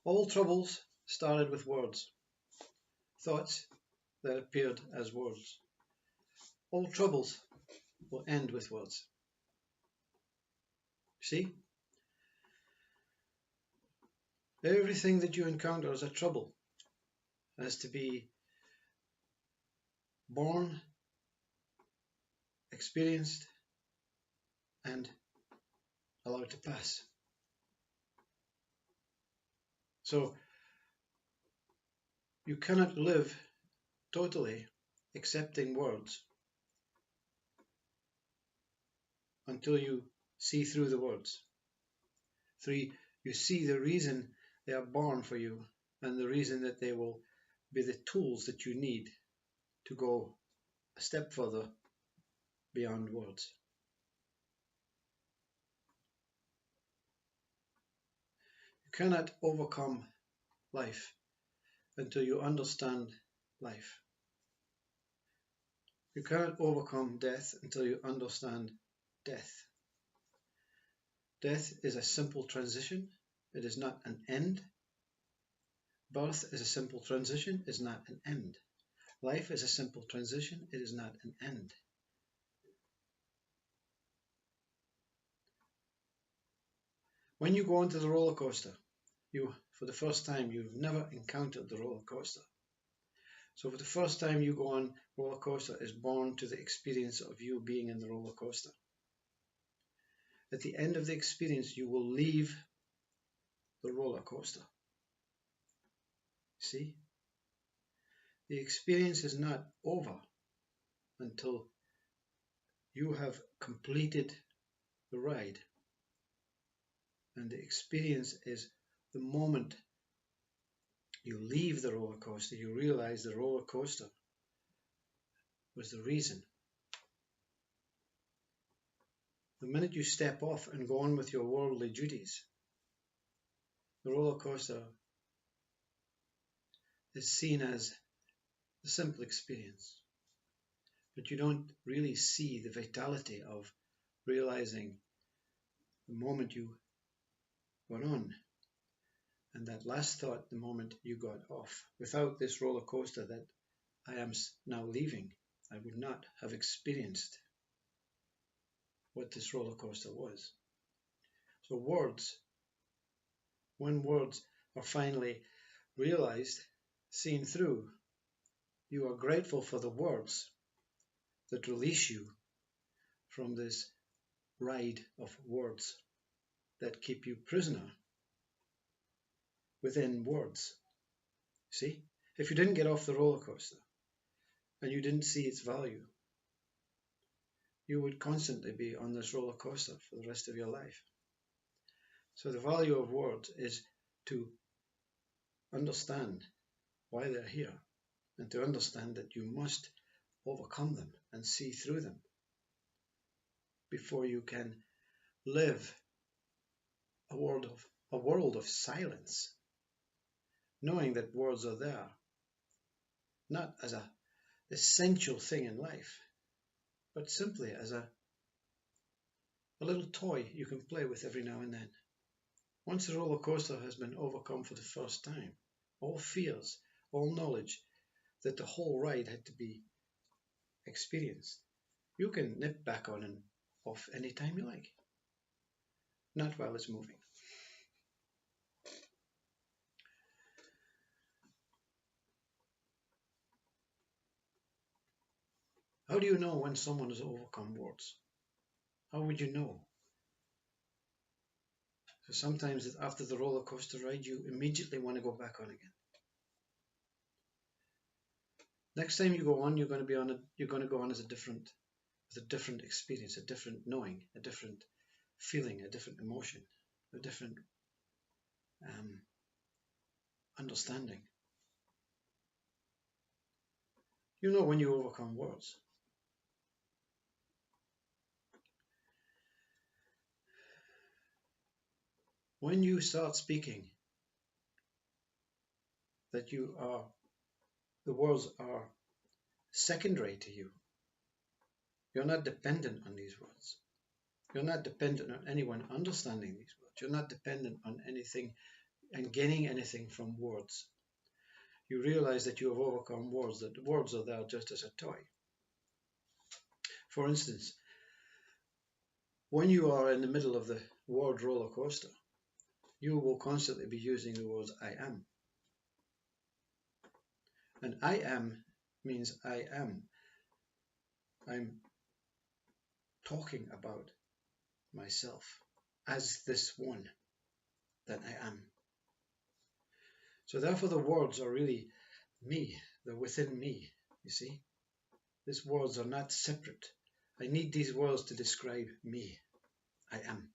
All troubles started with words, thoughts that appeared as words. All troubles will end with words. See? Everything that you encounter as a trouble has to be born, experienced, and allowed to pass. So you cannot live totally accepting words until you see through the words. 3, you see the reason they are born for you and the reason that they will be the tools that you need to go a step further beyond words. You cannot overcome life until you understand life. You cannot overcome death until you understand death. Death is a simple transition. It is not an end. Birth is a simple transition. It is not an end. Life is a simple transition. It is not an end. When you go onto the roller coaster, for the first time, you've never encountered the roller coaster. So for the first time you go on, roller coaster is born to the experience of you being in the roller coaster. At the end of the experience, you will leave the roller coaster. See? The experience is not over until you have completed the ride. And the experience is the moment you leave the roller coaster, you realize the roller coaster was the reason. The minute you step off and go on with your worldly duties, the roller coaster is seen as a simple experience. But you don't really see the vitality of realizing the moment you got on and that last thought the moment you got off. Without this roller coaster that I am now leaving, I would not have experienced what this roller coaster was. So words, when words are finally realized, seen through, you are grateful for the words that release you from this ride of words that keep you prisoner within words. See? If you didn't get off the roller coaster and you didn't see its value, you would constantly be on this roller coaster for the rest of your life. So the value of words is to understand why they're here and to understand that you must overcome them and see through them before you can live a world of silence, knowing that words are there, not as an essential thing in life, but simply as a little toy you can play with every now and then. Once the roller coaster has been overcome for the first time, all fears, all knowledge that the whole ride had to be experienced, you can nip back on and off anytime you like, not while it's moving. How do you know when someone has overcome words? How would you know? So sometimes after the roller coaster ride, you immediately want to go back on again. Next time you go on, you're going to go on with a different experience, a different knowing, a different feeling, a different emotion, a different understanding. You know when you overcome words. When you start speaking, that the words are secondary to you. You're not dependent on these words. You're not dependent on anyone understanding these words. You're not dependent on anything and gaining anything from words. You realize that you have overcome words, that words are there just as a toy. For instance, when you are in the middle of the word roller coaster, you will constantly be using the words I am. And I am means I am. I'm talking about myself as this one that I am. So therefore the words are really me. They're within me, you see. These words are not separate. I need these words to describe me. I am.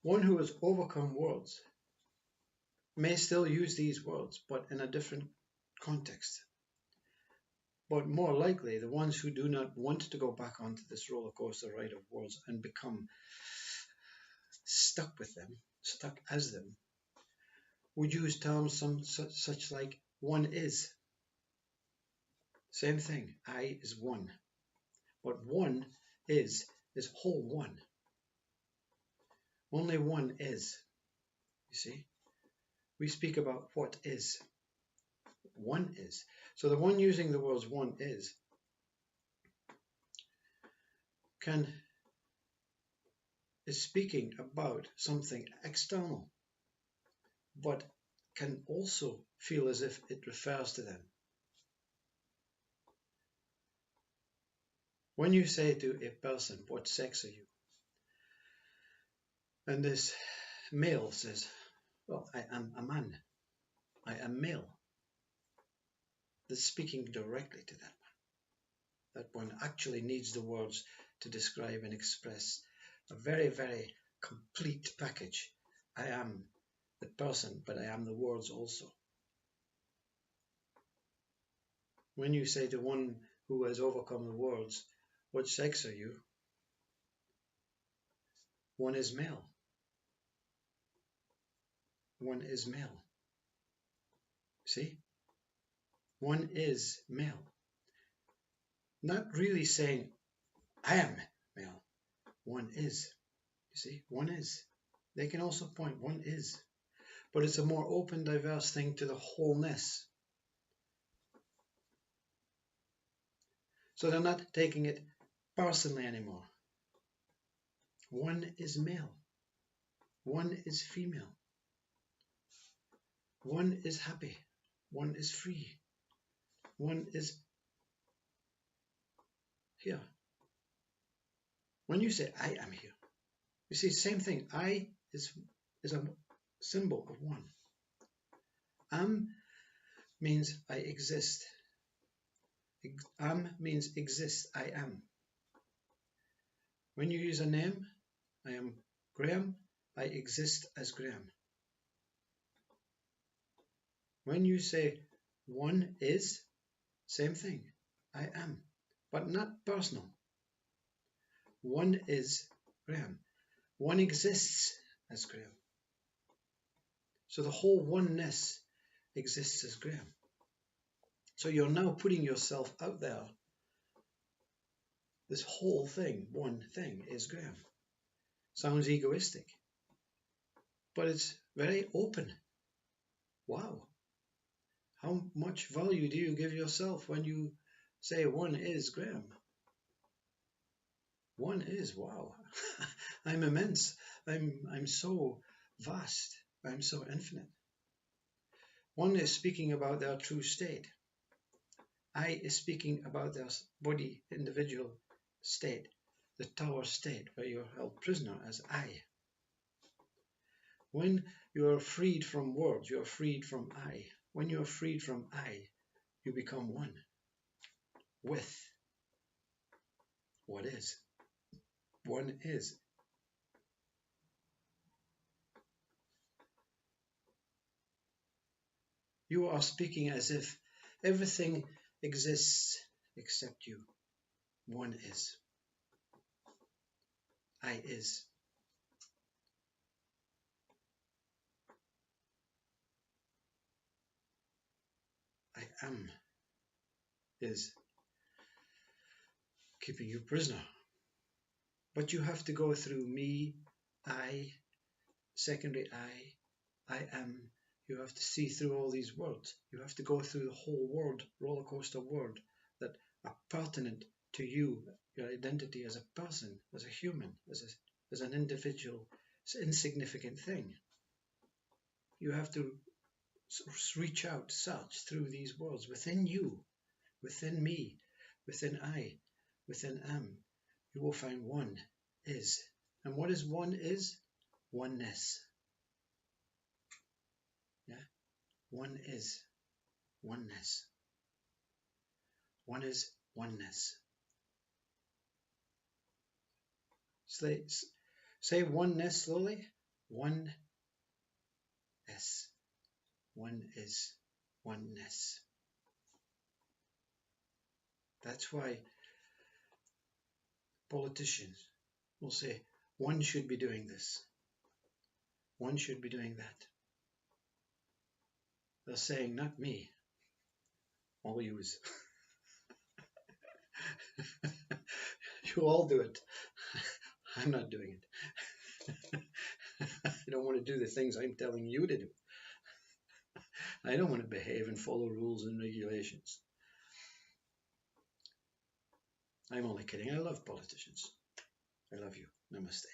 One who has overcome words may still use these words, but in a different context. But more likely, the ones who do not want to go back onto this roller coaster ride of words and become stuck with them, stuck as them, would use terms such like one is. Same thing, I is one. But one is whole one. Only one is, you see. We speak about what is. One is. So the one using the words one is is speaking about something external, but can also feel as if it refers to them. When you say to a person, what sex are you? And this male says, well, I am a man. I am male. That's speaking directly to that one. That one actually needs the words to describe and express a very, very complete package. I am the person, but I am the words also. When you say to one who has overcome the words, what sex are you? One is male. One is male. See? One is male. Not really saying, I am male. One is. You see? One is. They can also point, one is. But it's a more open, diverse thing to the wholeness. So they're not taking it personally anymore. One is male. One is female. One is happy. One is free. One is here. When you say, I am here, you see, same thing. I is a symbol of one. Am means I exist. Am means exist. I am. When you use a name, I am Graham. I exist as Graham. When you say one is, same thing. I am, but not personal. One is Graham. One exists as Graham. So the whole oneness exists as Graham. So you're now putting yourself out there. This whole thing, one thing, is Graham. Sounds egoistic, but it's very open. Wow. How much value do you give yourself when you say one is Graham? One is, wow. I'm immense. I'm so vast. I'm so infinite. One is speaking about their true state. I is speaking about their body, individual state, the tower state where you're held prisoner as I. When you are freed from words, you are freed from I. When you are freed from I, you become one with what is. One is. You are speaking as if everything exists except you. One is. I is. I am is keeping you prisoner. But you have to go through me, I, secondary I am. You have to see through all these words. You have to go through the whole word, roller coaster word, that are pertinent to you, your identity as a person, as a human, as an individual, insignificant thing. You have to reach out, search through these words within you, within me, within I, within am. You will find one is. And what is one is? Oneness. Yeah? One is oneness. One is oneness. Say oneness slowly. One S. One is oneness. That's why politicians will say, one should be doing this. One should be doing that. They're saying, not me. All yous. You all do it. I'm not doing it. I don't want to do the things I'm telling you to do. I don't want to behave and follow rules and regulations. I'm only kidding. I love politicians. I love you. Namaste.